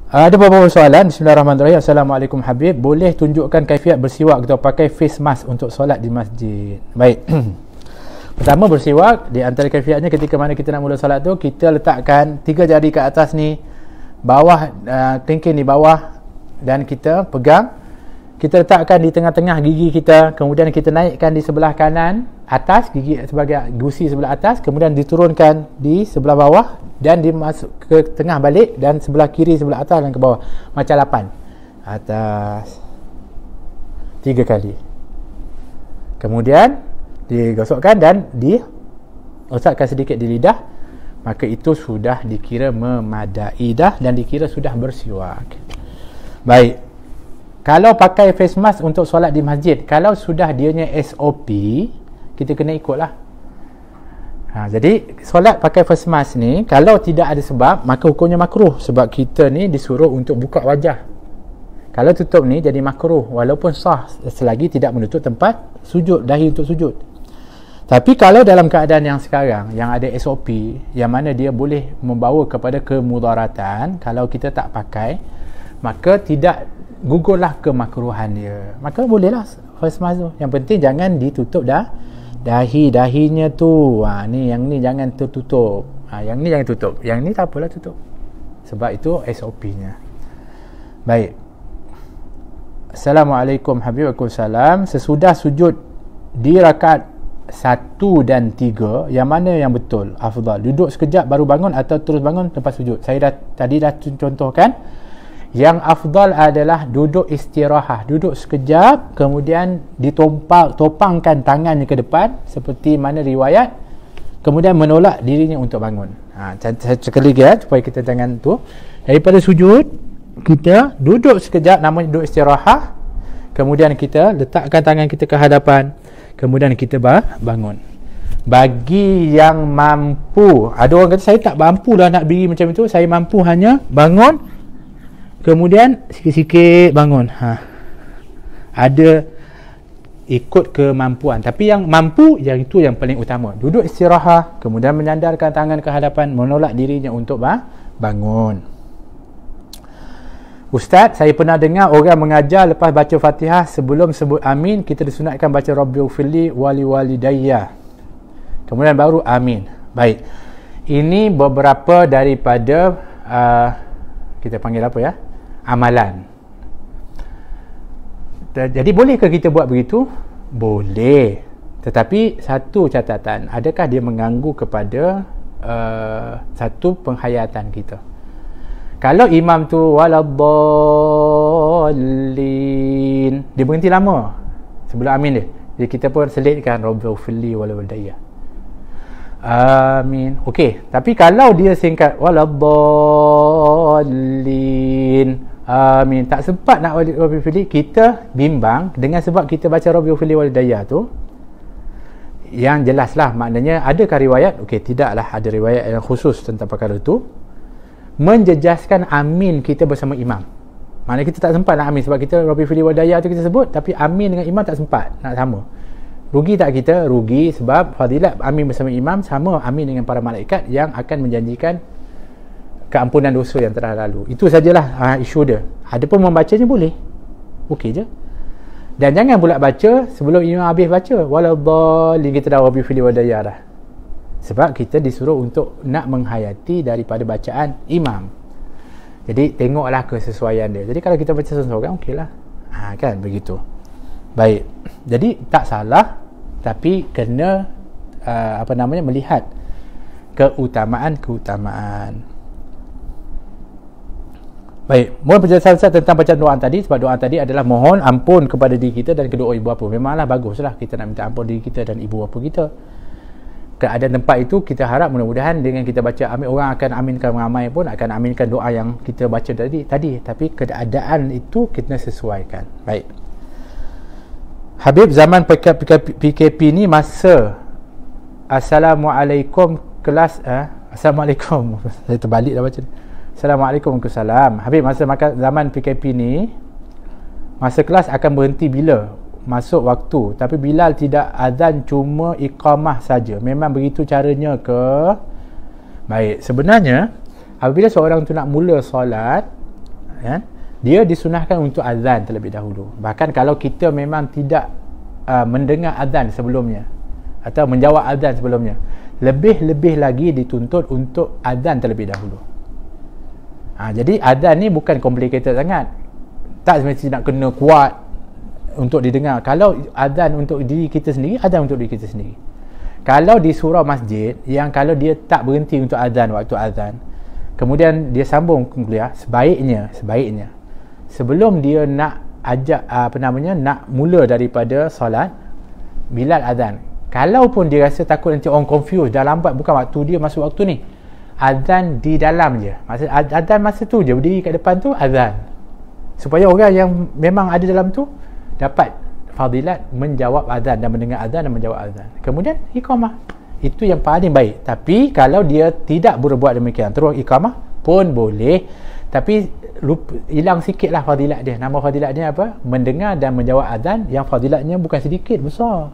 Ada beberapa soalan. Bismillahirrahmanirrahim. Assalamualaikum Habib. Boleh tunjukkan kaifiat bersiwak atau pakai face mask untuk solat di masjid? Baik. Pertama, bersiwak, di antara kaifiatnya ketika mana kita nak mula solat tu, kita letakkan 3 jari ke atas ni, bawah, kelingking di bawah, dan kita pegang. Kita letakkan di tengah-tengah gigi kita, kemudian kita naikkan di sebelah kanan atas, gigi sebagai gusi sebelah atas, kemudian diturunkan di sebelah bawah dan dimasuk ke tengah balik, dan sebelah kiri sebelah atas dan ke bawah, macam 8 atas 3 kali. Kemudian digosokkan dan diusapkan sedikit di lidah, maka itu sudah dikira memadai dah dan dikira sudah bersiwak. Baik. Kalau pakai face mask untuk solat di masjid, kalau sudah dianya SOP, kita kena ikutlah. Jadi solat pakai face mask ni, kalau tidak ada sebab, maka hukumnya makruh, sebab kita ni disuruh untuk buka wajah. Kalau tutup ni jadi makruh, walaupun sah selagi tidak menutup tempat sujud, dahi untuk sujud. Tapi kalau dalam keadaan yang sekarang, yang ada SOP, yang mana dia boleh membawa kepada kemudaratan, kalau kita tak pakai, maka tidak gugurlah kemakruhan dia, maka bolehlah face mask tu. Yang penting jangan ditutup dahinya tu. Ni yang ni jangan tertutup, yang ni jangan tutup, yang ni tak apalah tutup, sebab itu SOP-nya. Baik. Assalamualaikum Habib. Waalaikumsalam. Sesudah sujud di rakaat 1 dan 3, yang mana yang betul, afdal? Duduk sekejap baru bangun atau terus bangun lepas sujud? Saya tadi dah contohkan. Yang afdal adalah duduk istirahat, duduk sekejap, kemudian topangkan tangannya ke depan seperti mana riwayat, kemudian menolak dirinya untuk bangun. Sekali lagi supaya kita jangan tu, daripada sujud kita duduk sekejap, namanya duduk istirahat, kemudian kita letakkan tangan kita ke hadapan, kemudian kita bangun. Bagi yang mampu, ada orang kata saya tak mampu lah nak berdiri macam itu, saya mampu hanya bangun, kemudian sikit-sikit bangun. Ada ikut kemampuan, tapi yang mampu, yang itu yang paling utama. Duduk istirahat, kemudian menyandarkan tangan ke hadapan, menolak dirinya untuk bangun. Ustaz, saya pernah dengar orang mengajar lepas baca Fatihah sebelum sebut amin, kita disunatkan baca Rabbighfirli wali walidayya, kemudian baru amin. Baik, ini beberapa daripada kita panggil apa ya, amalan. Jadi bolehkah kita buat begitu? Boleh, tetapi satu catatan, adakah dia mengganggu kepada satu penghayatan kita? Kalau imam tu waladdallin, dia berhenti lama sebelum amin dia, jadi kita pun selitkan Rabbighfirli walidayya, amin. Okey, tapi kalau dia singkat waladdallin, amin, tak sempat nak Rabbighfirli, kita bimbang dengan sebab kita baca Rabbighfirli walidayya tu, yang jelaslah maknanya adakah riwayat? Okey, tidaklah ada riwayat yang khusus tentang perkara itu menjejaskan amin kita bersama imam. Maknanya kita tak sempat nak amin sebab kita Rabbighfirli walidayya tu kita sebut, tapi amin dengan imam tak sempat nak sama. Rugi tak kita? Rugi, sebab fadilat amin bersama imam sama amin dengan para malaikat yang akan menjanjikan keampunan dosa yang telah lalu. Itu sajalah isu dia. Adapun membacanya boleh, okey je. Dan jangan pula baca sebelum imam habis baca waladdallin, kita dah Rabbighfirli walidayya dah, sebab kita disuruh untuk nak menghayati daripada bacaan imam. Jadi tengoklah kesesuaian dia. Jadi kalau kita baca seorang-seorang, okeylah, kan begitu. Baik, jadi tak salah, tapi kena melihat keutamaan. Baik, mohon penjelasan tentang bacaan doa tadi, sebab doa tadi adalah mohon ampun kepada diri kita dan kedua ibu bapa. Memanglah baguslah kita nak minta ampun diri kita dan ibu bapa kita. Keadaan tempat itu kita harap mudah-mudahan dengan kita baca amin, orang akan aminkan, ramai pun akan aminkan doa yang kita baca tadi, tapi keadaan itu kita sesuaikan. Baik. Habib, zaman PKP ni masa Assalamualaikum kelas Assalamualaikum saya terbalik dah baca. Assalamualaikum Waalaikumsalam. Habib, masa zaman PKP ni masa kelas akan berhenti bila masuk waktu, tapi Bilal tidak azan, cuma iqamah saja. Memang begitu caranya ke? Baik, sebenarnya apabila seorang tu nak mula solat, kan, dia disunahkan untuk azan terlebih dahulu. Bahkan kalau kita memang tidak mendengar azan sebelumnya atau menjawab azan sebelumnya, lebih-lebih lagi dituntut untuk azan terlebih dahulu. Jadi azan ni bukan complicated sangat, tak semestinya nak kena kuat untuk didengar. Kalau azan untuk diri kita sendiri, azan untuk diri kita sendiri. Kalau di surau masjid yang kalau dia tak berhenti untuk azan waktu azan, kemudian dia sambung kuliah, sebaiknya sebelum dia nak nak mula daripada solat, bilal azan. Kalaupun dia rasa takut nanti orang confused, dah lambat, bukan waktu dia masuk waktu ni, azan di dalam je, azan masa tu je, berdiri kat depan tu azan, supaya orang yang memang ada dalam tu dapat fadilat menjawab azan dan mendengar azan dan menjawab azan. Kemudian iqamah, itu yang paling baik. Tapi kalau dia tidak berbuat demikian, terus iqamah pun boleh, tapi hilang sikit lah fadilat dia. Nama fadilat dia apa? Mendengar dan menjawab azan, yang fadilatnya bukan sedikit, besar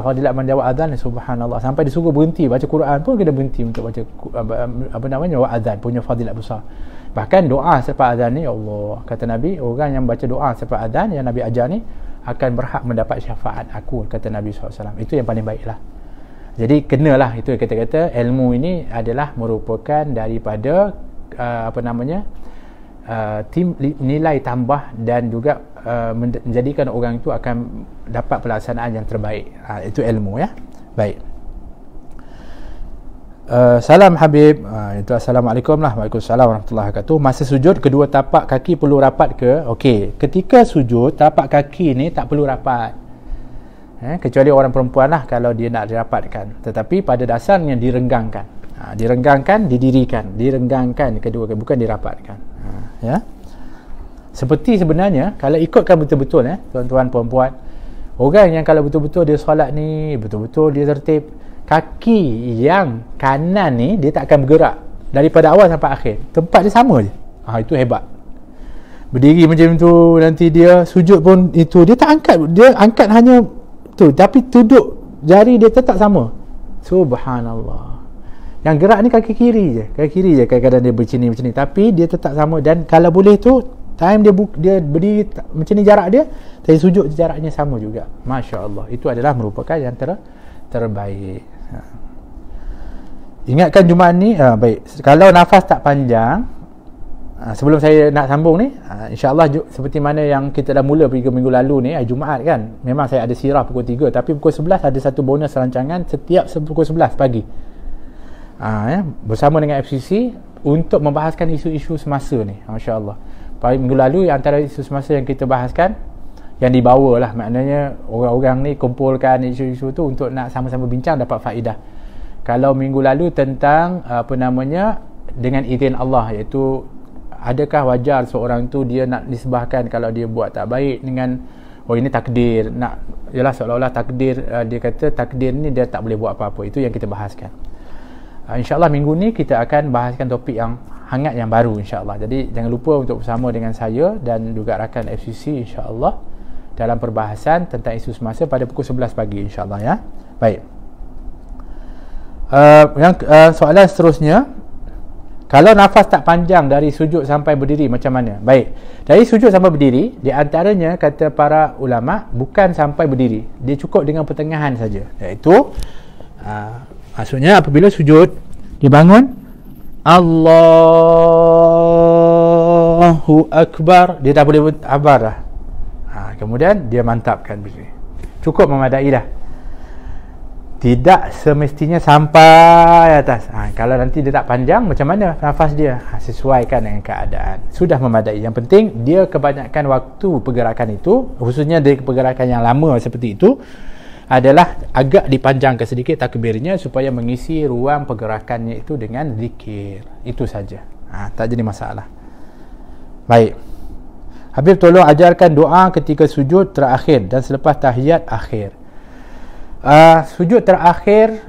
fadilat menjawab azan. Subhanallah, sampai disuruh berhenti baca Quran pun kena berhenti untuk baca jawab azan, punya fadilat besar. Bahkan doa selepas azan ni, Allah kata Nabi, orang yang baca doa selepas azan yang Nabi ajar ni akan berhak mendapat syafaat aku, kata Nabi SAW. Itu yang paling baik lah. Jadi kenalah, itu kata-kata ilmu ini adalah merupakan daripada nilai tambah dan juga menjadikan orang itu akan dapat pelaksanaan yang terbaik. Itu ilmu, ya. Baik. Salam Habib. Itu Assalamualaikum lah. Waalaikumsalam warahmatullahi wabarakatuh. Masa sujud, kedua tapak kaki perlu rapat ke? Okey, ketika sujud, tapak kaki ni tak perlu rapat, kecuali orang perempuan lah kalau dia nak dirapatkan. Tetapi pada dasarnya direnggangkan. Direnggangkan, didirikan, direnggangkan kedua, bukan dirapatkan. Ya. Seperti sebenarnya kalau ikutkan betul-betul, tuan-tuan puan-puan, orang yang kalau betul-betul dia solat ni, betul-betul dia tertib, kaki yang kanan ni dia tak akan bergerak daripada awal sampai akhir, tempat dia sama je. Itu hebat. Berdiri macam tu, nanti dia sujud pun itu dia tak angkat, dia angkat hanya tu, tapi duduk jari dia tetap sama. Subhanallah. Yang gerak ni kaki kiri je kadang-kadang dia macam ni, tapi dia tetap sama. Dan kalau boleh tu, time dia berdiri macam ni jarak dia, tapi sujud jaraknya sama juga. Masya Allah. Itu adalah merupakan yang terbaik. Ingatkan Jumaat ni, baik, kalau nafas tak panjang, sebelum saya nak sambung ni, insyaAllah seperti mana yang kita dah mula pergi minggu lalu ni, Jumaat kan, memang saya ada sirah pukul 3, tapi pukul 11 ada satu bonus rancangan setiap pukul 11 pagi, bersama dengan FCC untuk membahaskan isu-isu semasa ni. Masya Allah. Minggu lalu antara isu semasa yang kita bahaskan, yang dibawa lah, maknanya orang-orang ni kumpulkan isu-isu tu untuk nak sama-sama bincang, dapat faedah. Kalau minggu lalu tentang dengan izin Allah, iaitu adakah wajar seorang tu dia nak nisbahkan kalau dia buat tak baik dengan ini takdir, ialah seolah-olah takdir, dia kata takdir ni dia tak boleh buat apa-apa. Itu yang kita bahaskan. InsyaAllah minggu ni kita akan bahaskan topik yang hangat, yang baru, insyaAllah. Jadi jangan lupa untuk bersama dengan saya dan juga rakan FCC, insyaAllah, dalam perbahasan tentang isu semasa pada pukul 11 pagi, insyaAllah, ya. Baik. Soalan seterusnya, kalau nafas tak panjang dari sujud sampai berdiri, macam mana? Baik, dari sujud sampai berdiri, di antaranya kata para ulama, bukan sampai berdiri, dia cukup dengan pertengahan saja, iaitu maksudnya apabila sujud, dia bangun, Allahu Akbar, dia dah boleh abar dah. Kemudian dia mantapkan berdiri, cukup memadai dah. Tidak semestinya sampai atas. Kalau nanti dia tak panjang, macam mana nafas dia? Sesuaikan dengan keadaan, sudah memadai. Yang penting dia kebanyakan waktu pergerakan itu, khususnya dari pergerakan yang lama seperti itu, adalah agak dipanjangkan sedikit takbirnya supaya mengisi ruang pergerakannya itu dengan zikir. Itu saja. Tak jadi masalah. Baik. Habib, tolong ajarkan doa ketika sujud terakhir dan selepas tahiyat akhir. Sujud terakhir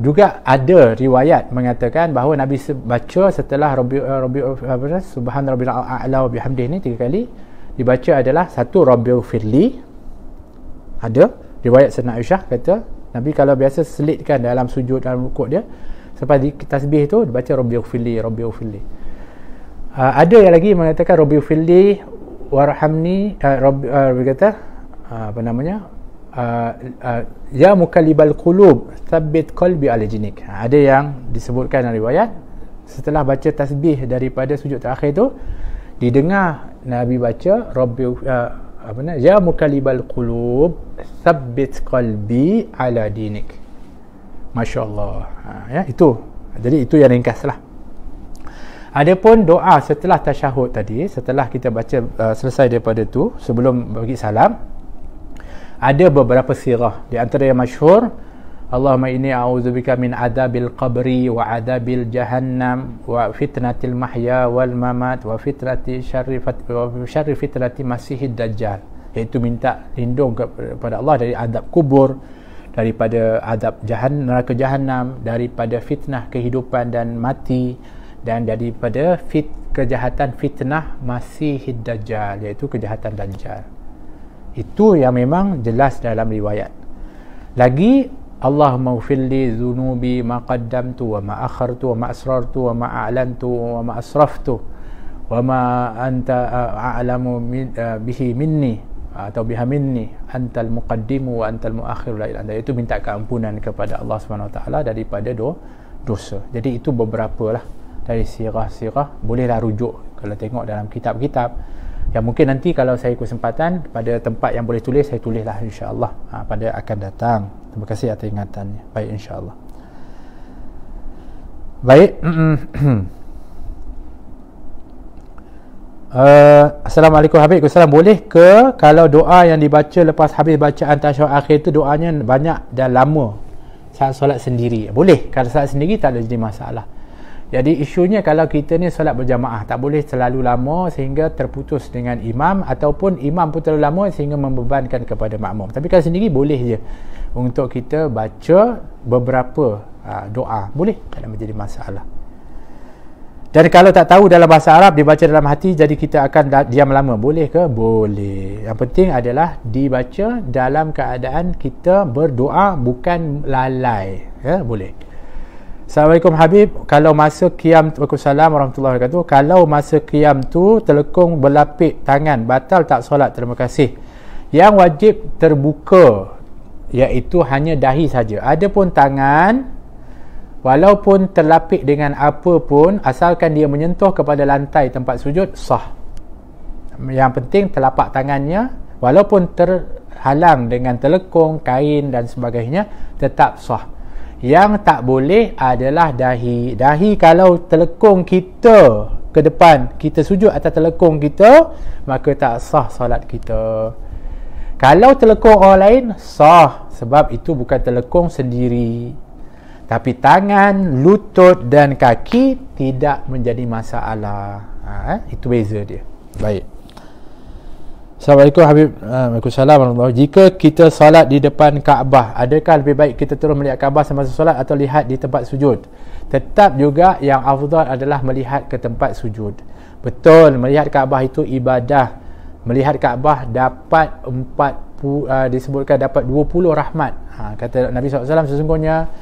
juga ada riwayat mengatakan bahawa Nabi baca setelah Subhan Rabbil A'la wa bihamdihi ni 3 kali, dibaca adalah satu Rabbil Firli. Ada riwayat Sayyidina Aisyah kata Nabi kalau biasa selitkan dalam sujud, dalam rukuk dia, selepas tasbih tu dibaca Rabbil Firli, Rabbil Firli. Ada yang lagi mengatakan Rabbi firli warhamni, Rabbi kata apa namanya, ya mukallibal qulub tsabbit qalbi ala dinik. Ada yang disebutkan dalam riwayat setelah baca tasbih daripada sujud terakhir tu, didengar Nabi baca Rabbi apa nama, ya mukallibal qulub tsabbit qalbi ala dinik. Masya-Allah. Ya, itu. Jadi itu yang ringkaslah. Adapun doa setelah tasyahud tadi, setelah kita baca selesai daripada tu, sebelum bagi salam, ada beberapa sirah. Di antara yang masyhur, Allahumma inni a'udzubika min adabil qabri wa adabil jahannam wa fitnatil mahya wal mamat wa fitnati syarri fitnati masihid dajjal. Iaitu minta lindung kepada Allah dari adab kubur, daripada adab neraka jahannam, daripada fitnah kehidupan dan mati, dan daripada kejahatan fitnah Masihid Dajjal, iaitu kejahatan Dajjal. Itu yang memang jelas dalam riwayat. Lagi, Allahumma ghfirli dhunubi ma qaddamtu wa ma akhartu wa ma asrartu wa ma a'lantu wa ma asraftu wa ma anta a'lamu bihi minni atau biha minni antal muqaddimu wa antal muakhiru la ilaha illa anta. Itu minta keampunan kepada Allah SWT daripada dosa. Jadi itu beberapa lah dari sirah-sirah. Bolehlah rujuk kalau tengok dalam kitab-kitab yang mungkin nanti kalau saya kesempatan pada tempat yang boleh tulis, saya tulislah insya-Allah pada akan datang. Terima kasih atas ingatannya. Baik, insya-Allah. Baik. Assalamualaikum Habib. Waalaikumsalam. Boleh ke kalau doa yang dibaca lepas habis bacaan tasyahud akhir tu doanya banyak dan lama saat solat sendiri? Boleh. Kalau solat sendiri tak ada jadi masalah. Jadi isunya kalau kita ni solat berjamaah, tak boleh terlalu lama sehingga terputus dengan imam, ataupun imam pun terlalu lama sehingga membebankan kepada makmum. Tapi kalau sendiri boleh je untuk kita baca beberapa doa. Boleh, tak ada menjadi masalah. Dan kalau tak tahu dalam bahasa Arab, dibaca dalam hati, jadi kita akan diam lama. Boleh ke? Boleh. Yang penting adalah dibaca dalam keadaan kita berdoa, bukan lalai. Ya, boleh. Assalamualaikum Habib. Kalau masa qiyam, Waalaikumsalam warahmatullahi wabarakatuh. Kalau masa qiyam tu telekung berlapik tangan, batal tak solat? Terima kasih. Yang wajib terbuka iaitu hanya dahi saja. Adapun tangan, walaupun terlapik dengan apa pun, asalkan dia menyentuh kepada lantai tempat sujud, sah. Yang penting telapak tangannya, walaupun terhalang dengan telekung, kain dan sebagainya, tetap sah. Yang tak boleh adalah dahi. Dahi kalau telekung kita ke depan, kita sujud atas telekung kita, maka tak sah solat kita. Kalau telekung orang lain, sah, sebab itu bukan telekung sendiri. Tapi tangan, lutut dan kaki tidak menjadi masalah. Itu beza dia. Baik. Assalamualaikum Habib. Waalaikumsalam warahmatullahi. Jika kita solat di depan Kaabah, adakah lebih baik kita terus melihat Kaabah semasa solat atau lihat di tempat sujud? Tetap juga yang afdal adalah melihat ke tempat sujud. Betul, melihat Kaabah itu ibadah. Melihat Kaabah dapat disebutkan dapat 20 rahmat. Kata Nabi SAW, sesungguhnya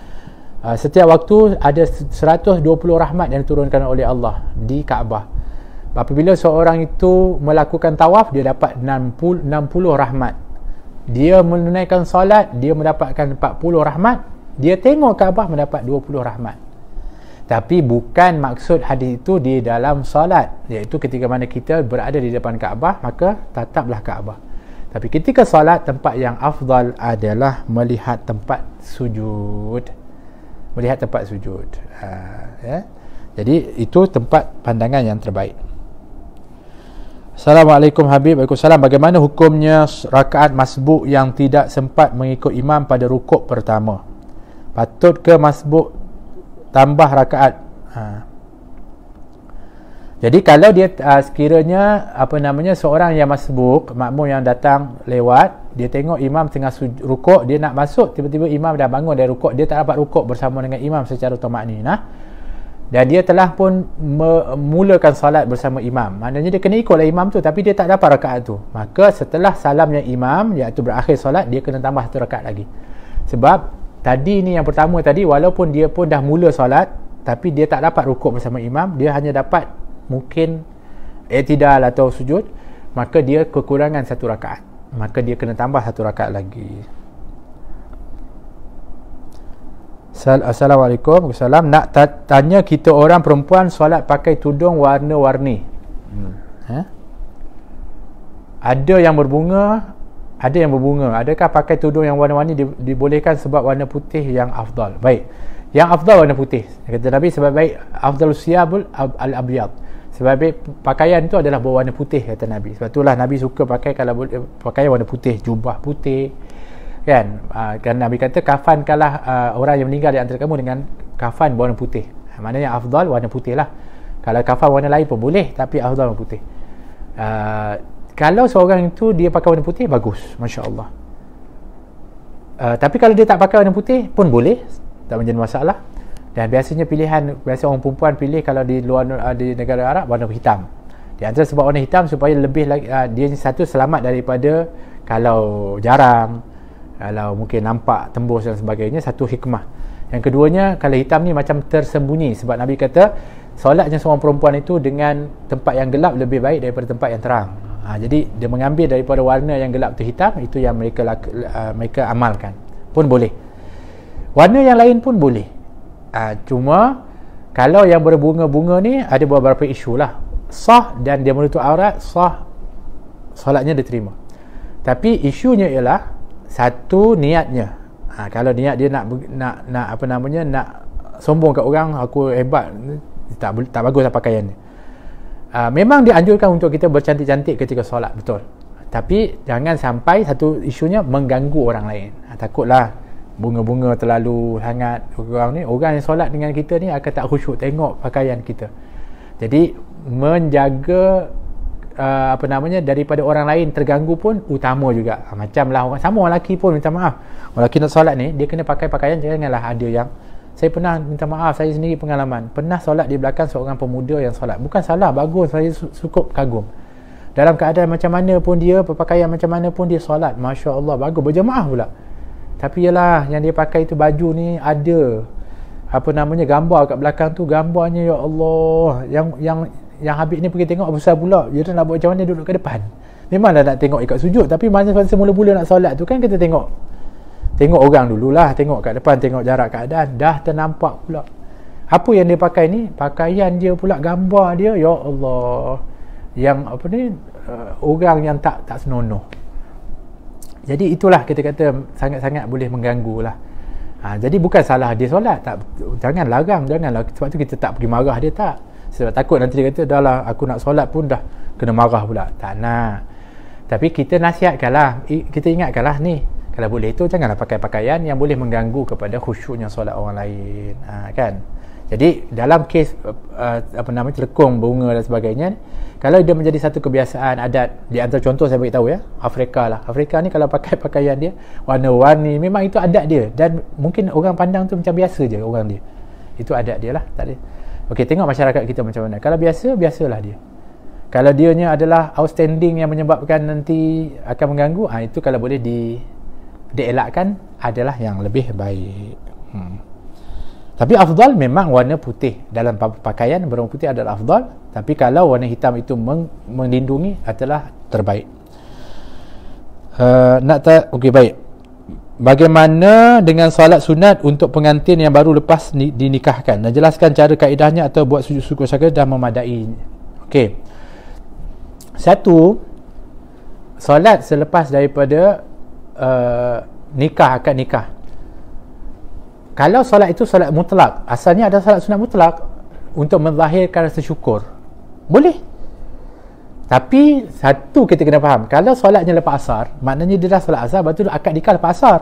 setiap waktu ada 120 rahmat yang diturunkan oleh Allah di Kaabah. Apabila seorang itu melakukan tawaf, dia dapat 60 rahmat. Dia menunaikan solat, dia mendapatkan 40 rahmat. Dia tengok Kaabah, mendapat 20 rahmat. Tapi bukan maksud hadis itu di dalam solat, iaitu ketika mana kita berada di depan Kaabah, maka tataplah Kaabah. Tapi ketika solat, tempat yang afdal adalah melihat tempat sujud. Melihat tempat sujud. Ya. Jadi itu tempat pandangan yang terbaik. Assalamualaikum Habib. Waalaikumsalam. Bagaimana hukumnya rakaat masbuk yang tidak sempat mengikut imam pada rukuk pertama? Patut ke masbuk tambah rakaat? Jadi kalau dia sekiranya seorang yang masbuk, makmum yang datang lewat, dia tengok imam tengah rukuk, dia nak masuk, tiba-tiba imam dah bangun dari rukuk, dia tak dapat rukuk bersama dengan imam secara tamakninah, dan dia telah pun memulakan salat bersama imam, maknanya dia kena ikutlah imam tu, tapi dia tak dapat rakaat tu, maka setelah salamnya imam, iaitu berakhir salat, dia kena tambah 1 rakaat lagi. Sebab tadi ni yang pertama tadi, walaupun dia pun dah mula salat, tapi dia tak dapat rukuk bersama imam, dia hanya dapat mungkin i'tidal atau sujud, maka dia kekurangan 1 rakaat, maka dia kena tambah 1 rakaat lagi. Assalamualaikum. Waalaikumsalam. Nak tanya, kita orang perempuan solat pakai tudung warna-warni. Ada yang berbunga, ada yang berbunga. Adakah pakai tudung yang warna-warni dibolehkan sebab warna putih yang afdal? Baik, yang afdal warna putih. Kata Nabi, sebab baik afdalus siyabul al-abyad, sebab baik pakaian itu adalah berwarna putih, kata Nabi. Sebab itulah Nabi suka pakai, kalau boleh pakaian warna putih, jubah putih, kan? Kan Nabi kata kafankanlah orang yang meninggal di antara kamu dengan kafan berwarna putih. Maknanya yang afdal warna putih lah. Kalau kafan warna lain pun boleh, tapi afdal warna putih. Kalau seorang itu dia pakai warna putih, bagus, Masya Allah. Tapi kalau dia tak pakai warna putih pun boleh, tak menjadi masalah. Dan biasanya biasa orang perempuan pilih kalau di luar, di negara Arab, warna hitam. Di antara sebab warna hitam supaya lebih lagi, dia satu selamat daripada kalau jarang, kalau mungkin nampak tembus dan sebagainya, satu hikmah. Yang keduanya, kalau hitam ni macam tersembunyi, sebab Nabi kata solatnya seorang perempuan itu dengan tempat yang gelap lebih baik daripada tempat yang terang. Jadi dia mengambil daripada warna yang gelap tu hitam, itu yang mereka amalkan, pun boleh. Warna yang lain pun boleh. Cuma kalau yang berbunga-bunga ni ada beberapa isu lah. Sah dan dia menutup aurat, sah, solatnya diterima. Tapi isunya ialah satu, niatnya. Kalau niat dia nak apa namanya, nak sombong kat orang, aku hebat, tak bagus lah pakaian dia. Memang dianjurkan untuk kita bercantik-cantik ketika solat, betul. Tapi jangan sampai satu isunya mengganggu orang lain. Takutlah bunga-bunga terlalu sangat, orang yang solat dengan kita ni akan tak khusyuk tengok pakaian kita. Jadi menjaga apa namanya, daripada orang lain terganggu pun utama juga. Macamlah orang lelaki pun minta maaf, orang lelaki nak solat ni, dia kena pakai pakaian, janganlah ada yang, saya pernah minta maaf, saya sendiri pengalaman, pernah solat di belakang seorang pemuda yang solat, bukan salah, bagus, saya cukup kagum. Dalam keadaan macam mana pun dia, berpakaian macam mana pun dia solat, Masya Allah, bagus, berjemaah pula. Tapi yalah, yang dia pakai itu baju ni ada apa namanya, gambar kat belakang tu, gambarnya ya Allah, yang Habib ni pergi tengok besar pula, dia nak buat macam mana duduk ke depan. Memanglah nak tengok ikat sujud, tapi masa semula-mula nak solat tu kan kita tengok orang dululah, tengok kat depan, tengok jarak keadaan, dah ternampak pula. Apa yang dia pakai ni, pakaian dia pula, gambar dia, ya Allah, yang apa ni, orang yang tak senonoh. Jadi itulah kita kata sangat-sangat boleh mengganggu lah. Jadi bukan salah dia solat, jangan larang, janganlah, sebab tu kita tak pergi marah dia, tak. Sebab takut nanti dia kata, dah lah aku nak solat pun dah kena marah pula. Tak nak. Tapi kita nasihatkanlah, kita ingatkanlah ni, kalau boleh tu janganlah pakai pakaian yang boleh mengganggu kepada khusyuknya solat orang lain, kan. Jadi dalam kes apa namanya, telekung, bunga dan sebagainya, kalau dia menjadi satu kebiasaan adat, di antara contoh saya beritahu ya, Afrika ni kalau pakai pakaian dia warna-warni, memang itu adat dia, dan mungkin orang pandang tu macam biasa je orang dia, itu adat dia lah, tak ada. Okey, tengok masyarakat kita macam mana. Kalau biasalah dia. Kalau dianya adalah outstanding yang menyebabkan nanti akan mengganggu, itu kalau boleh dielakkan adalah yang lebih baik. Tapi afdal memang warna putih. Dalam pakaian warna putih adalah afdal. Tapi kalau warna hitam itu melindungi adalah terbaik. Okey, baik. Bagaimana dengan solat sunat untuk pengantin yang baru lepas dinikahkan? Dan jelaskan cara kaedahnya atau buat sujud syukur saja dah memadai. Okey. Satu, solat selepas daripada akad nikah. Kalau solat itu solat mutlak, asalnya ada solat sunat mutlak untuk menzahirkan rasa syukur, boleh. Tapi satu kita kena faham, kalau solatnya lepas asar, maknanya dia dah solat asar, lepas tu akad nikah lepas asar,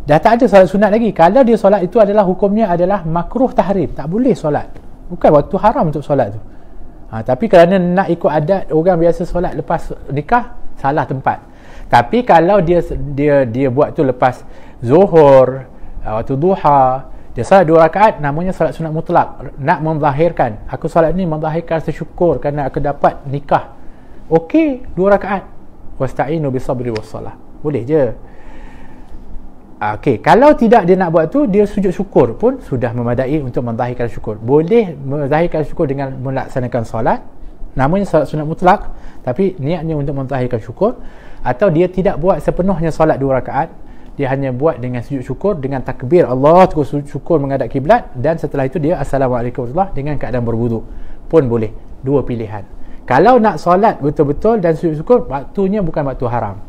dah tak ada solat sunat lagi. Kalau dia solat itu adalah hukumnya adalah makruh tahrim, tak boleh solat, bukan waktu haram untuk solat tu. Tapi kerana nak ikut adat orang biasa solat lepas nikah, salah tempat. Tapi kalau dia buat tu lepas zuhur, waktu duha, dia solat 2 rakaat, namanya solat sunat mutlak, nak menzahirkan, aku solat ni menzahirkan rasa syukur kerana aku dapat nikah. Okey, 2 rakaat. Wasta'inu bisabri wassalah, boleh je. Okey, kalau tidak dia nak buat tu, dia sujud syukur pun sudah memadai untuk menzahirkan syukur. Boleh menzahirkan syukur dengan melaksanakan solat, namanya solat sunat mutlak, tapi niatnya untuk menzahirkan syukur. Atau dia tidak buat sepenuhnya solat 2 rakaat, dia hanya buat dengan sujud syukur, dengan takbir Allah, terus sujud syukur menghadap kiblat, dan setelah itu dia Assalamualaikum warahmatullahi dengan keadaan berwuduk pun boleh. 2 pilihan. Kalau nak solat betul-betul dan sujud syukur, waktunya bukan waktu haram.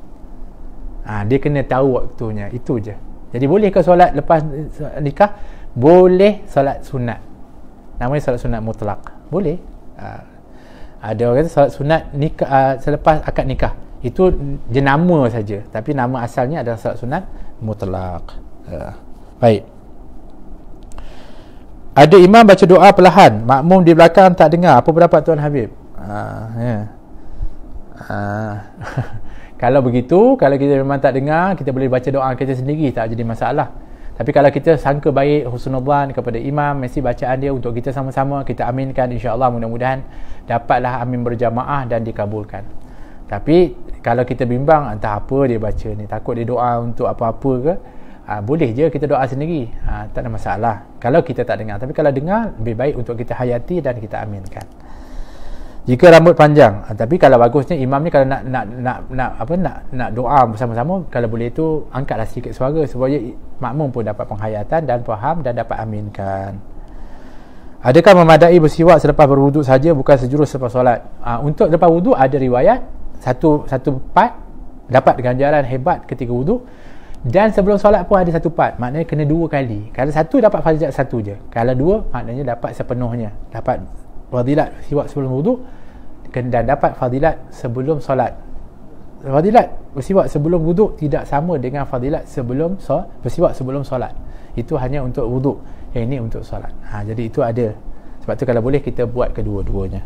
Dia kena tahu waktunya, itu je. Jadi boleh ke solat lepas nikah? Boleh solat sunat, namanya solat sunat mutlak, boleh. Ada orang kata solat sunat nikah, selepas akad nikah, itu jenama saja, tapi nama asalnya adalah solat sunat mutlak. Baik, ada imam baca doa perlahan, makmum di belakang tak dengar, apa pendapat Tuan Habib? Kalau begitu, kalau kita memang tak dengar, kita boleh baca doa kita sendiri, tak jadi masalah. Tapi kalau kita sangka baik, husnuzan kepada imam, mesti bacaan dia untuk kita sama-sama, kita aminkan, insya-Allah mudah-mudahan dapatlah amin berjamaah dan dikabulkan. Tapi kalau kita bimbang, entah apa dia baca ni, takut dia doa untuk apa-apa ke, boleh je kita doa sendiri, tak ada masalah kalau kita tak dengar. Tapi kalau dengar, lebih baik untuk kita hayati dan kita aminkan. Jika rambut panjang, tapi kalau bagusnya imam ni kalau nak doa bersama-sama, kalau boleh tu angkatlah sedikit suara supaya makmum pun dapat penghayatan dan faham dan dapat aminkan. Adakah memadai bersiwak selepas berwuduk saja, bukan sejurus selepas solat? Untuk lepas wuduk ada riwayat satu part dapat ganjaran hebat ketika wuduk, dan sebelum solat pun ada 1 part, maknanya kena 2 kali. Kalau 1 dapat fadilat 1 je, kalau 2 maknanya dapat sepenuhnya, dapat fadilat siwak sebelum wuduk dan dapat fadilat sebelum solat. Fadilat bersiwak sebelum wuduk tidak sama dengan fadilat sebelum bersiwak sebelum solat. Itu hanya untuk wuduk, yang ini untuk solat. Jadi itu ada. Sebab tu kalau boleh kita buat kedua-duanya.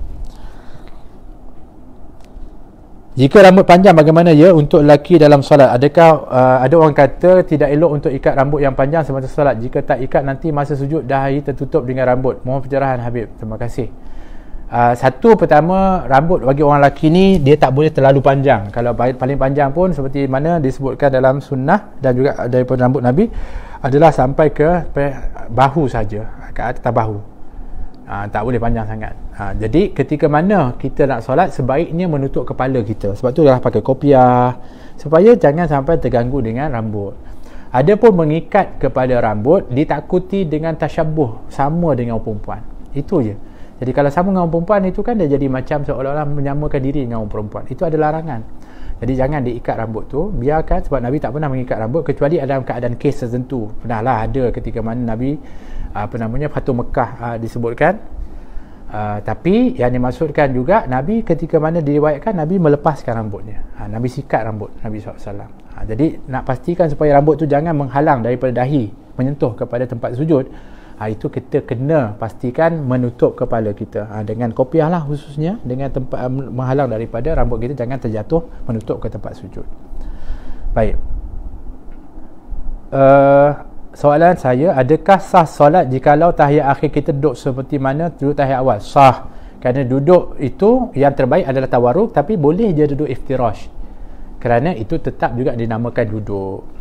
Jika rambut panjang, bagaimana ya untuk lelaki dalam solat? Adakah ada orang kata tidak elok untuk ikat rambut yang panjang semasa solat? Jika tak ikat, nanti masa sujud dahi tertutup dengan rambut. Mohon pencerahan Habib. Terima kasih. Satu, pertama, rambut bagi orang lelaki ni dia tak boleh terlalu panjang. Kalau paling panjang pun seperti mana disebutkan dalam sunnah dan juga daripada rambut Nabi adalah sampai ke bahu saja, ke atas bahu. Tak boleh panjang sangat. Jadi ketika mana kita nak solat, sebaiknya menutup kepala kita. Sebab tu adalah pakai kopiah supaya jangan sampai terganggu dengan rambut. Ada pun mengikat kepada rambut ditakuti dengan tasyabuh sama dengan orang perempuan. Itu je. Jadi kalau sama dengan orang perempuan, itu kan dia jadi macam seolah-olah menyamakan diri dengan orang perempuan. Itu ada larangan. Jadi jangan diikat rambut tu, biarkan, sebab Nabi tak pernah mengikat rambut kecuali dalam keadaan kes tertentu. Pernahlah ada ketika mana Nabi Fatu Mekah disebutkan. Tapi yang dimaksudkan juga Nabi ketika mana diriwayatkan Nabi melepaskan rambutnya. Nabi sikat rambut Nabi SAW. Jadi nak pastikan supaya rambut tu jangan menghalang daripada dahi menyentuh kepada tempat sujud. Itu kita kena pastikan menutup kepala kita dengan kopiah lah, khususnya dengan tempat menghalang daripada rambut kita jangan terjatuh menutup ke tempat sujud. Baik, soalan saya, adakah sah solat jikalau tahiyat akhir kita duduk seperti mana duduk tahiyat awal? Sah, kerana duduk itu yang terbaik adalah tawarruk, tapi boleh je duduk iftirash, kerana itu tetap juga dinamakan duduk.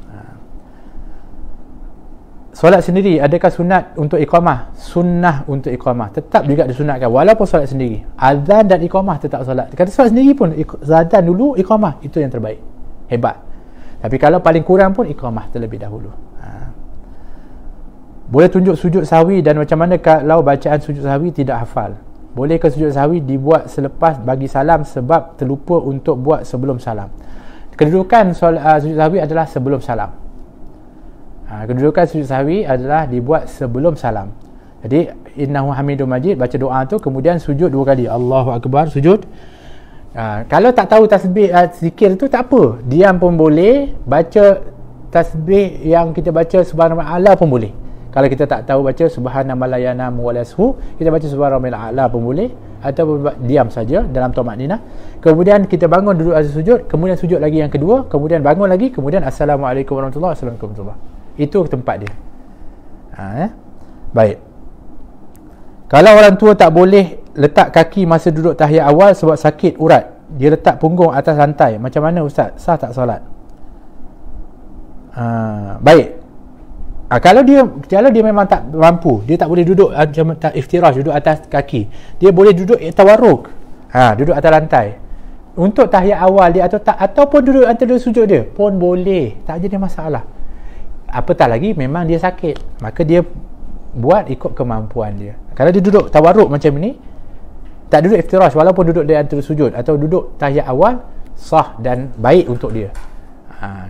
Solat sendiri, adakah sunat untuk iqamah? Sunnah untuk iqamah, tetap juga disunatkan walaupun solat sendiri. Azan dan iqamah tetap solat. Kata solat sendiri pun azan dulu, iqamah, itu yang terbaik, hebat. Tapi kalau paling kurang pun iqamah terlebih dahulu. Boleh tunjuk sujud sahwi, dan macam mana kalau bacaan sujud sahwi tidak hafal? Boleh ke sujud sahwi dibuat selepas bagi salam sebab terlupa untuk buat sebelum salam? Kedudukan sujud sahwi adalah sebelum salam. Kedudukan sujud sahwi adalah dibuat sebelum salam. Jadi innahu hamidum majid, baca doa tu, kemudian sujud 2 kali, Allahu akbar, sujud. Kalau tak tahu tasbih zikir tu tak apa, diam pun boleh, baca tasbih yang kita baca subhanallah pun boleh. Kalau kita tak tahu baca subhanamalayana muwalashu, kita baca subhanallah pun boleh, ataupun diam saja dalam tamakninah. Kemudian kita bangun duduk atas sujud, kemudian sujud lagi yang kedua, kemudian bangun lagi, kemudian assalamualaikum warahmatullahi wabarakatuh. Itu tempat dia. Baik. Kalau orang tua tak boleh letak kaki masa duduk tahiyat awal sebab sakit urat, dia letak punggung atas lantai, macam mana ustaz? Sah tak solat? Baik. Kalau dia memang tak mampu, dia tak boleh duduk macam tak iftirash, duduk atas kaki, dia boleh duduk tawarruk, duduk atas lantai untuk tahiyat awal dia, ataupun duduk antara sujud dia pun boleh, tak jadi masalah. Apatah lagi memang dia sakit, maka dia buat ikut kemampuan dia. Kalau dia duduk tawarruk macam ni, tak duduk iftirash walaupun duduk di antara sujud atau duduk tahiyat awal, sah dan baik untuk dia.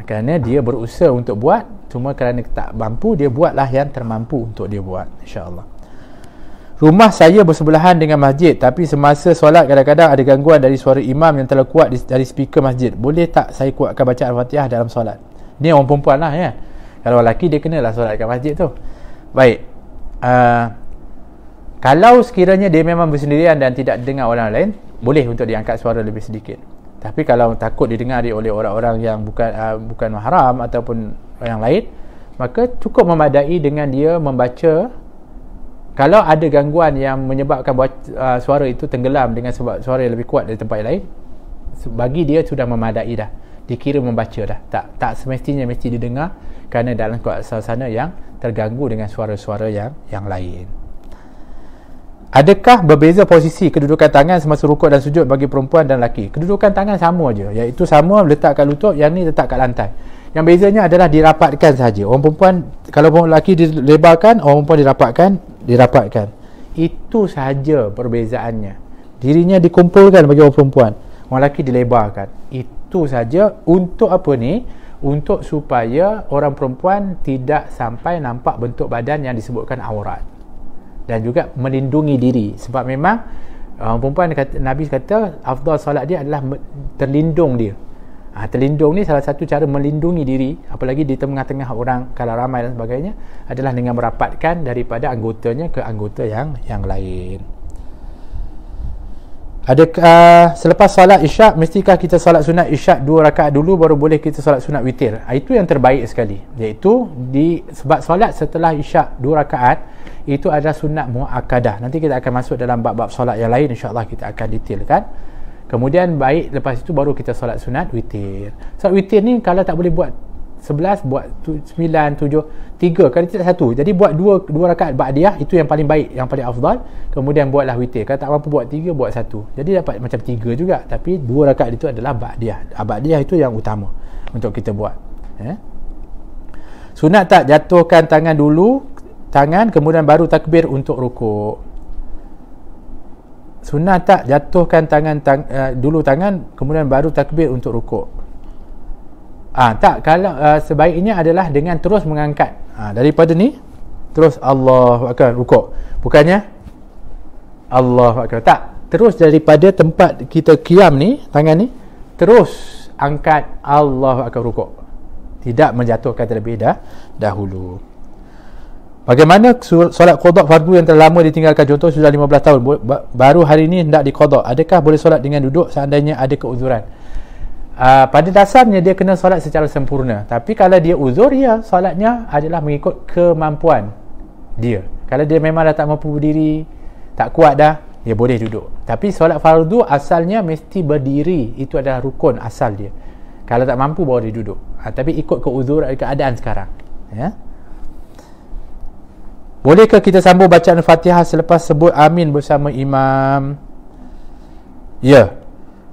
Kerana dia berusaha untuk buat, cuma kerana tak mampu, dia buatlah yang termampu untuk dia buat, insya-Allah. Rumah saya bersebelahan dengan masjid, tapi semasa solat kadang-kadang ada gangguan dari suara imam yang terlalu kuat dari speaker masjid. Boleh tak saya kuatkan bacaan Al-Fatihah dalam solat? Ni orang perempuan lah ya. Kalau lelaki dia kenalah solat kat masjid tu. Baik. Kalau sekiranya dia memang bersendirian dan tidak dengar orang lain, boleh untuk diangkat suara lebih sedikit. Tapi kalau takut didengar oleh orang-orang yang bukan mahram ataupun yang lain, maka cukup memadai dengan dia membaca. Kalau ada gangguan yang menyebabkan suara itu tenggelam dengan sebab suara yang lebih kuat dari tempat lain, bagi dia sudah memadai dah, dikira membaca dah. Tak semestinya mesti didengar, kerana dalam suasana yang terganggu dengan suara-suara yang lain. Adakah berbeza posisi kedudukan tangan semasa rukuk dan sujud bagi perempuan dan lelaki? Kedudukan tangan sama je, iaitu sama letak kat lutut, yang ni letak kat lantai. Yang bezanya adalah dirapatkan saja. Orang perempuan, kalau orang lelaki dilebarkan, orang perempuan dirapatkan. Itu sahaja perbezaannya. Dirinya dikumpulkan bagi orang perempuan, orang lelaki dilebarkan. Itu saja. Untuk apa ni? Untuk supaya orang perempuan tidak sampai nampak bentuk badan yang disebutkan aurat, dan juga melindungi diri. Sebab memang perempuan Nabi kata afdal solat dia adalah terlindung dia. Terlindung ni salah satu cara melindungi diri, apalagi di tengah-tengah orang kalau ramai dan sebagainya, adalah dengan merapatkan daripada anggotanya ke anggota yang lain. Adakah selepas solat isyak mestikah kita solat sunat isyak 2 rakaat dulu baru boleh kita solat sunat witir? Itu yang terbaik sekali, iaitu sebab solat setelah isyak 2 rakaat itu adalah sunat muakkadah. Nanti kita akan masuk dalam bab-bab solat yang lain, insya-Allah kita akan detailkan. Kemudian baik lepas itu baru kita solat sunat witir. Solat witir ni kalau tak boleh buat 11, buat 9, 7, 3, kalau tidak 1. Jadi buat 2 rakaat ba'diyah, itu yang paling baik, yang paling afdal. Kemudian buatlah witir. Kalau tak mampu buat 3, buat 1. Jadi dapat macam 3 juga, tapi 2 rakaat itu adalah ba'diyah. Ba'diyah itu yang utama untuk kita buat. Sunat tak jatuhkan tangan kemudian baru takbir untuk rukuk? Sunat tak jatuhkan dulu tangan kemudian baru takbir untuk rukuk? Tak, kalau sebaiknya adalah dengan terus mengangkat daripada ni, terus Allahu Akbar rukuk, bukannya Allahu Akbar, tak, terus daripada tempat kita qiyam ni, tangan ni terus angkat Allahu Akbar rukuk, tidak menjatuhkan terlebih dahulu. Bagaimana solat qada fardu yang telah lama ditinggalkan, contoh sudah 15 tahun baru hari ini hendak diqada, adakah boleh solat dengan duduk seandainya ada keuzuran? Pada dasarnya dia kena solat secara sempurna, tapi kalau dia uzur, ya solatnya adalah mengikut kemampuan dia. Kalau dia memang dah tak mampu berdiri, tak kuat dah, dia boleh duduk. Tapi solat fardu asalnya mesti berdiri, itu adalah rukun asal dia. Kalau tak mampu baru dia duduk. Tapi ikut keuzur keadaan sekarang, ya. Bolehkah kita sambung bacaan Fatihah selepas sebut amin bersama imam? Ya.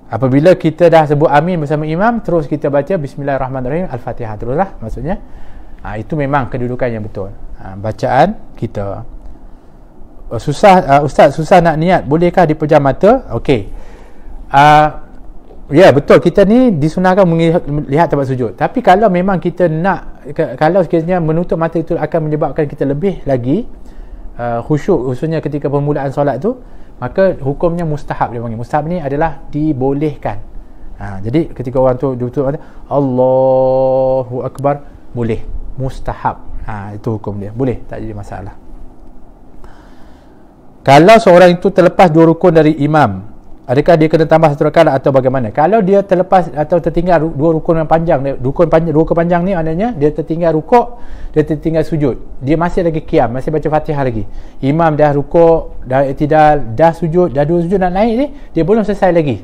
Apabila kita dah sebut amin bersama imam, terus kita baca Bismillahirrahmanirrahim, Al-Fatihah teruslah, maksudnya. Itu memang kedudukan yang betul. Bacaan kita. Ustaz, susah nak niat, bolehkah dipejam mata? Okey. Ya, betul, kita ni disunahkan melihat tempat sujud. Tapi kalau memang kita nak, kalau sekiranya menutup mata itu akan menyebabkan kita lebih lagi khusyuk, khususnya ketika permulaan solat tu, maka hukumnya mustahab dia panggil. Mustahab ni adalah dibolehkan. Jadi ketika orang tu tutup mata, Allahu Akbar, boleh, mustahab. Itu hukum dia, boleh, tak jadi masalah. Kalau seorang itu terlepas 2 rukun dari imam, adakah dia kena tambah 1 rakaat atau bagaimana? Kalau dia terlepas atau tertinggal 2 rukun yang panjang, rukun panjang ni maknanya dia tertinggal rukuk, dia tertinggal sujud, dia masih lagi qiyam, masih baca Fatihah lagi, imam dah rukuk, dah i'tidal, dah sujud, dah 2 sujud nak naik ni, dia belum selesai lagi,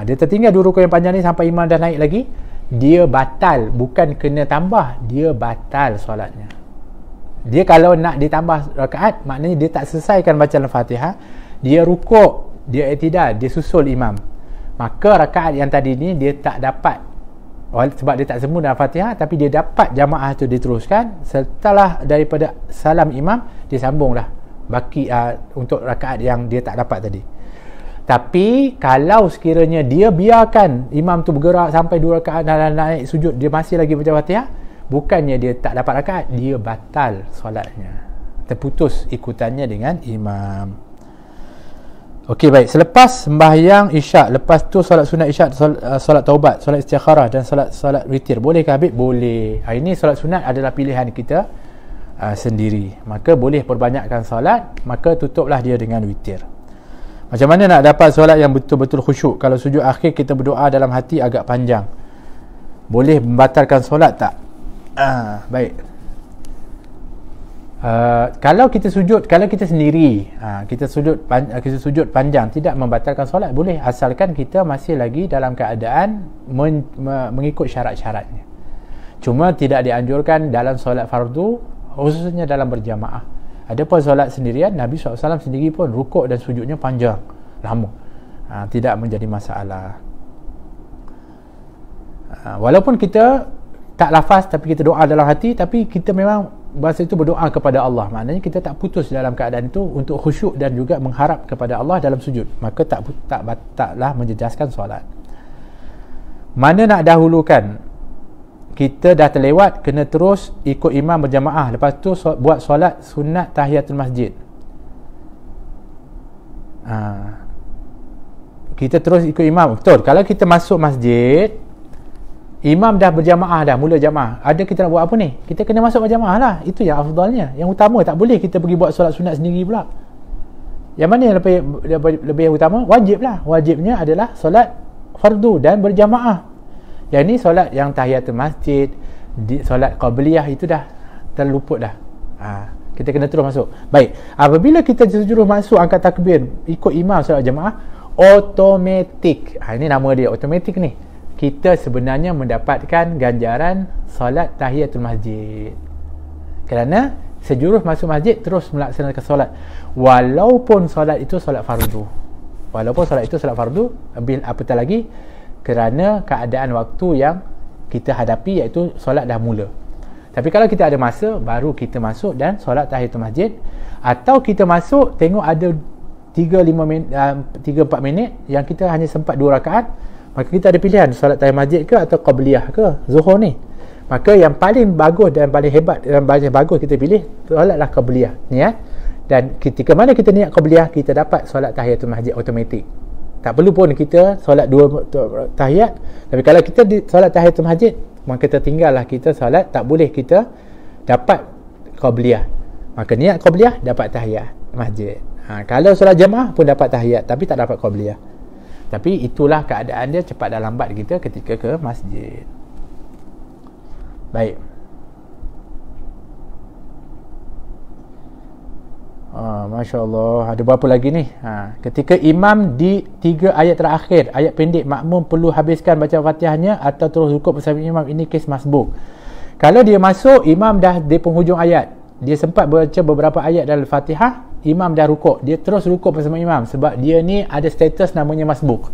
dia tertinggal 2 rukun yang panjang ni sampai imam dah naik lagi, dia batal, bukan kena tambah, dia batal solatnya. Dia kalau nak ditambah rakaat, maknanya dia tak selesaikan bacaan Al-Fatihah, dia rukuk, dia i'tidal, dia susul imam, maka rakaat yang tadi ni dia tak dapat, sebab dia tak sempurna Al-Fatihah, tapi dia dapat jamaah tu diteruskan. Setelah daripada salam imam, dia sambunglah baki untuk rakaat yang dia tak dapat tadi. Tapi kalau sekiranya dia biarkan imam tu bergerak sampai 2 rakaat dan naik sujud, dia masih lagi baca Fatihah, bukannya dia tak dapat rakaat, dia batal solatnya, terputus ikutannya dengan imam. Okey, baik. Selepas sembahyang isyak, lepas tu solat sunat isyak, solat taubat, solat istikharah dan solat witir, boleh ke Habib? Boleh. Ini solat sunat adalah pilihan kita sendiri, maka boleh perbanyakkan solat, maka tutuplah dia dengan witir. Macam mana nak dapat solat yang betul-betul khusyuk? Kalau sujud akhir kita berdoa dalam hati agak panjang, boleh membatalkan solat tak? Baik. Kalau kita sujud, kalau kita sendiri, kita sujud panjang, tidak membatalkan solat, boleh, asalkan kita masih lagi dalam keadaan mengikut syarat-syaratnya. Cuma tidak dianjurkan dalam solat fardu, khususnya dalam berjamaah. Adapun solat sendirian, Nabi SAW sendiri pun rukuk dan sujudnya panjang, lama, tidak menjadi masalah. Walaupun kita tak lafaz tapi kita doa dalam hati, tapi kita memang bahasa itu berdoa kepada Allah, maknanya kita tak putus dalam keadaan itu untuk khusyuk dan juga mengharap kepada Allah dalam sujud, maka taklah menjejaskan solat. Mana nak dahulukan? Kita dah terlewat, kena terus ikut imam berjamaah, lepas tu buat solat sunat tahiyatul masjid. Kita terus ikut imam, betul. Kalau kita masuk masjid, imam dah berjamaah, dah mula jamaah, ada kita nak buat apa ni? Kita kena masuk berjamaah lah, itu yang afdalnya, yang utama. Tak boleh kita pergi buat solat sunat sendiri pula. Yang mana yang lebih utama? Wajib lah. Wajibnya adalah solat fardu dan berjamaah. Yang ni solat yang tahiyatul masjid, solat qabliyah, itu dah terluput dah. Kita kena terus masuk. Baik, apabila kita terus masuk angkat takbir ikut imam solat jamaah, automatik, ini nama dia, automatik ni, kita sebenarnya mendapatkan ganjaran solat tahiyatul masjid, kerana sejurus masuk masjid terus melaksanakan solat, walaupun solat itu solat fardu, apatah lagi kerana keadaan waktu yang kita hadapi, iaitu solat dah mula. Tapi kalau kita ada masa, baru kita masuk dan solat tahiyatul masjid. Atau kita masuk, tengok ada 3-4 minit yang kita hanya sempat 2 rakaat, maka kita ada pilihan solat tahiyatul masjid ke atau qabliyah ke zuhur ni. Maka yang paling bagus dan paling hebat dan paling bagus kita pilih solatlah qabliyah, niat. Dan ketika mana kita niat qabliyah, kita dapat solat tahiyatul masjid automatik. Tak perlu pun kita solat 2 tahiyat. Tapi kalau kita solat tahiyatul masjid, maka tertinggallah kita solat, tak boleh kita dapat qabliyah. Maka niat qabliyah, dapat tahiyat masjid. Kalau solat jamaah pun dapat tahiyat, tapi tak dapat qabliyah. Tapi itulah keadaan dia, cepat dan lambat kita ketika ke masjid. Baik. Masya Allah. Ada berapa lagi ni? Ketika imam di 3 ayat terakhir, ayat pendek, makmum perlu habiskan baca Fatihahnya atau terus rukuk bersama imam? Ini kes masbuk. Kalau dia masuk, imam dah di penghujung ayat, dia sempat baca beberapa ayat dalam Fatihah, imam dah rukuk, dia terus rukuk bersama imam, sebab dia ni ada status namanya masbuk,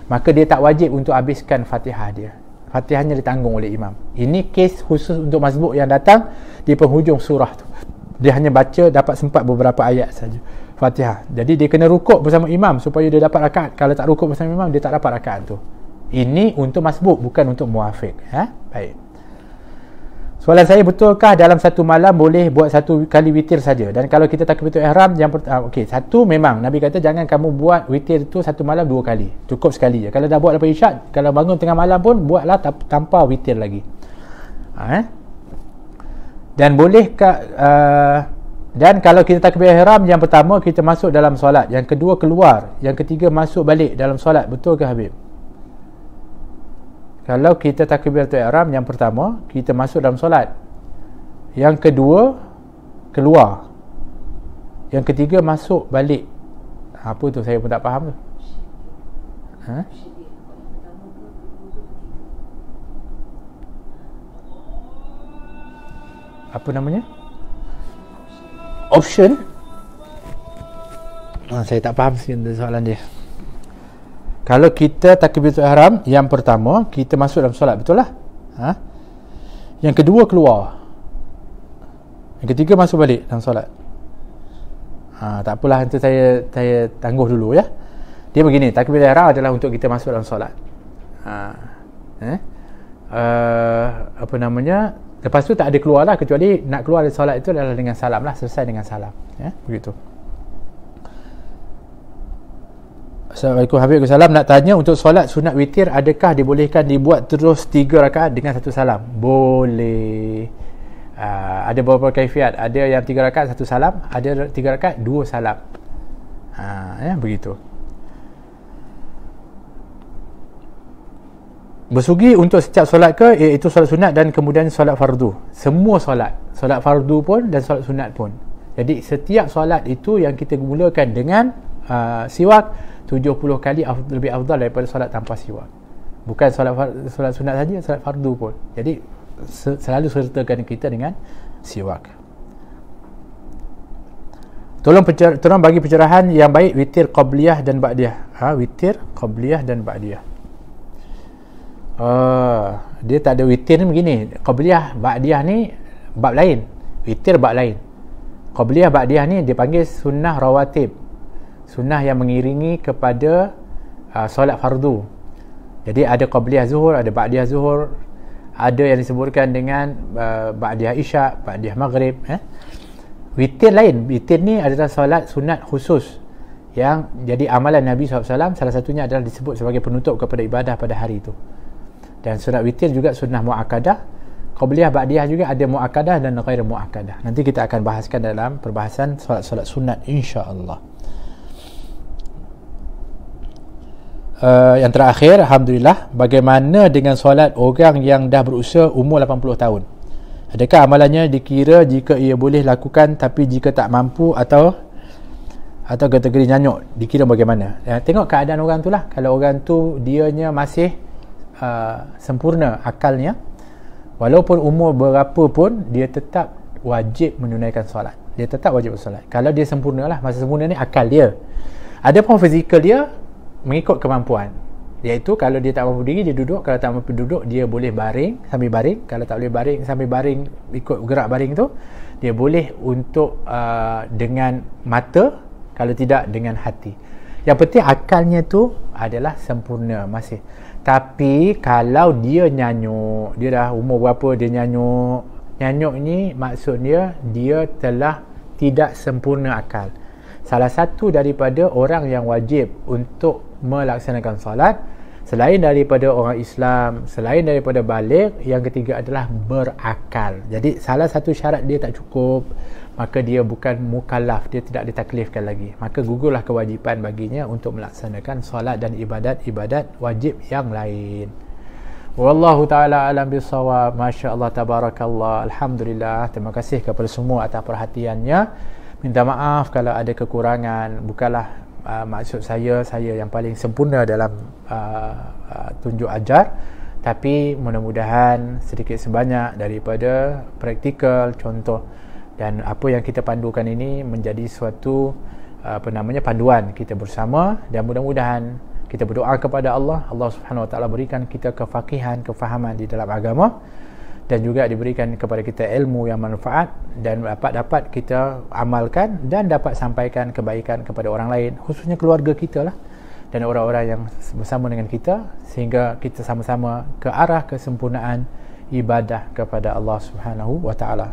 maka dia tak wajib untuk habiskan Fatihah dia. Fatihahnya ditanggung oleh imam. Ini kes khusus untuk masbuk yang datang di penghujung surah tu. Dia hanya baca, dapat sempat beberapa ayat saja Fatihah. Jadi dia kena rukuk bersama imam supaya dia dapat rakaat. Kalau tak rukuk bersama imam, dia tak dapat rakaat tu. Ini untuk masbuk, bukan untuk muafiq. Baik. Soalan saya, betulkah dalam satu malam boleh buat 1 kali witir saja? Dan kalau kita takbiratul ihram yang okey, satu memang Nabi kata jangan kamu buat witir tu satu malam 2 kali. Cukup sekali je. Kalau dah buat lepas isyak, kalau bangun tengah malam pun buatlah tanpa witir lagi. Dan bolehkah dan kalau kita takbir ihram, yang pertama kita masuk dalam solat, yang kedua keluar, yang ketiga masuk balik dalam solat, betul ke Habib? Kalau kita takbiratul ihram, yang pertama kita masuk dalam solat, yang kedua keluar, yang ketiga masuk balik. Apa tu, saya pun tak faham tu. apa namanya, option. Saya tak faham soalan dia. Kalau kita takbiratul ihram, yang pertama kita masuk dalam solat, betul lah. Yang kedua keluar. Yang ketiga masuk balik dalam solat. Tak apalah, nanti saya tangguh dulu ya. Dia begini, takbiratul ihram adalah untuk kita masuk dalam solat. Apa namanya, lepas tu tak ada keluar lah, kecuali nak keluar dari solat itu adalah dengan salam lah, selesai dengan salam ya, begitu. Assalamualaikum Habib Salam, nak tanya untuk solat sunat witir, adakah dibolehkan dibuat terus 3 rakaat dengan 1 salam? Boleh. Ada beberapa kaifiat, ada yang 3 rakaat 1 salam, ada 3 rakaat 2 salam. Ya, begitu. Bersugi untuk setiap solat ke, iaitu solat sunat dan kemudian solat fardu? Semua solat fardu pun dan solat sunat pun. Jadi setiap solat itu yang kita mulakan dengan siwak 70 kali lebih afdal daripada solat tanpa siwak. Bukan solat sunat saja, solat fardu pun. Jadi selalu sertakan kita dengan siwak. Tolong bagi pencerahan yang baik witir qabliyah dan ba'diyah. Witir qabliyah dan ba'diyah. Dia tak ada witir ni begini. Qabliyah ba'diyah ni bab lain, witir bab lain. Qabliyah ba'diyah ni dipanggil sunnah rawatib, sunnah yang mengiringi kepada solat fardu. Jadi ada qabliyah zuhur, ada ba'diyah zuhur, ada yang disebutkan dengan ba'diyah isyak, ba'diyah maghrib. Witir lain. Witir ni adalah solat sunat khusus yang jadi amalan Nabi SAW. Salah satunya adalah disebut sebagai penutup kepada ibadah pada hari itu. Dan sunat witir juga sunnah mu'akkadah. Qabliyah ba'diyah juga ada mu'akkadah dan ghair mu'akkadah. Nanti kita akan bahaskan dalam perbahasan solat-solat sunat, insya-Allah. Yang terakhir, alhamdulillah, bagaimana dengan solat orang yang dah berusia umur 80 tahun? Adakah amalannya dikira jika ia boleh lakukan, tapi jika tak mampu atau kategori nyanyuk, dikira bagaimana? Tengok keadaan orang tu lah. Kalau orang tu dianya masih sempurna akalnya, walaupun umur berapa pun, dia tetap wajib menunaikan solat. Dia tetap wajib bersolat. Kalau dia sempurna lah, masa sempurna ni akal dia. Ada pun fizikal dia mengikut kemampuan, iaitu kalau dia tak mampu berdiri, dia duduk. Kalau tak mampu duduk, dia boleh baring sambil baring. Kalau tak boleh baring sambil baring, ikut gerak baring tu, dia boleh untuk dengan mata, kalau tidak dengan hati. Yang penting akalnya tu adalah sempurna masih. Tapi kalau dia nyanyuk, dia dah umur berapa dia nyanyuk ni maksudnya dia telah tidak sempurna akal. Salah satu daripada orang yang wajib untuk melaksanakan solat, selain daripada orang Islam, selain daripada baligh, yang ketiga adalah berakal. Jadi salah satu syarat dia tak cukup, maka dia bukan mukallaf, dia tidak ditaklifkan lagi. Maka gugurlah kewajipan baginya untuk melaksanakan solat dan ibadat-ibadat wajib yang lain. Wallahu ta'ala alam bisawab. Masya-Allah, tabarakallah, alhamdulillah. Terima kasih kepada semua atas perhatiannya. Minta maaf kalau ada kekurangan. Bukanlah maksud saya yang paling sempurna dalam tunjuk ajar, tapi mudah-mudahan sedikit sebanyak daripada praktikal, contoh dan apa yang kita pandukan ini menjadi suatu panduan kita bersama. Dan mudah-mudahan kita berdoa kepada Allah Subhanahu Wa Taala berikan kita kefakihan, kefahaman di dalam agama, dan juga diberikan kepada kita ilmu yang manfaat dan dapat kita amalkan dan dapat sampaikan kebaikan kepada orang lain, khususnya keluarga kita lah dan orang-orang yang bersama dengan kita, sehingga kita sama-sama ke arah kesempurnaan ibadah kepada Allah Subhanahu Wa Taala.